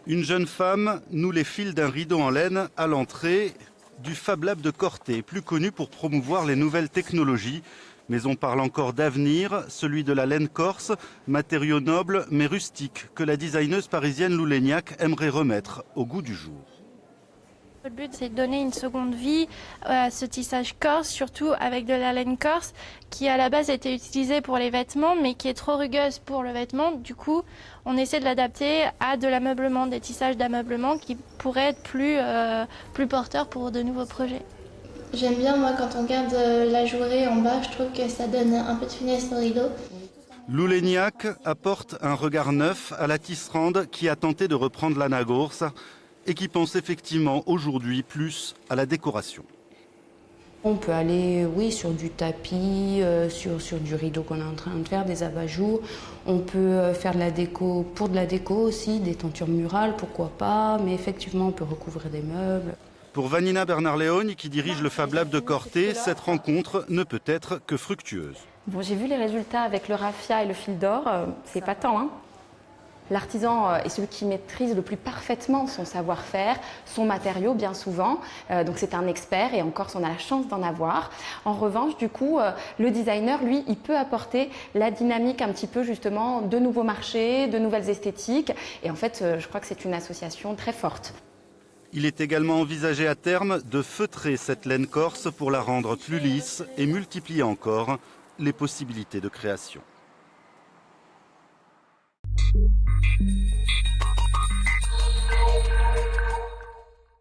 Une jeune femme noue les fils d'un rideau en laine à l'entrée du Fab Lab de Corté, plus connu pour promouvoir les nouvelles technologies. Mais on parle encore d'avenir, celui de la laine corse, matériau noble mais rustique, que la designeuse parisienne Lou Legnac aimerait remettre au goût du jour. Le but, c'est de donner une seconde vie à ce tissage corse, surtout avec de la laine corse, qui à la base était utilisée pour les vêtements, mais qui est trop rugueuse pour le vêtement. Du coup, on essaie de l'adapter à de l'ameublement, des tissages d'ameublement qui pourraient être plus porteurs pour de nouveaux projets. J'aime bien, moi, quand on garde la jourée en bas, je trouve que ça donne un peu de finesse au rideau. Lou Legnac apporte un regard neuf à la tisserande qui a tenté de reprendre la Nagours et qui pense effectivement aujourd'hui plus à la décoration. On peut aller, oui, sur du tapis, sur du rideau qu'on est en train de faire, des abat-jours. On peut faire de la déco pour de la déco aussi, des tentures murales, pourquoi pas. Mais effectivement, on peut recouvrir des meubles. Pour Vanina Bernard-Léogne, qui dirige le Fab Lab de Corté, cette rencontre ne peut être que fructueuse. Bon, j'ai vu les résultats avec le raffia et le fil d'or, c'est épatant, hein. L'artisan est celui qui maîtrise le plus parfaitement son savoir-faire, son matériau bien souvent. Donc c'est un expert et en Corse on a la chance d'en avoir. En revanche, du coup, le designer, lui, il peut apporter la dynamique un petit peu justement de nouveaux marchés, de nouvelles esthétiques. Et en fait, je crois que c'est une association très forte. Il est également envisagé à terme de feutrer cette laine corse pour la rendre plus lisse et multiplier encore les possibilités de création.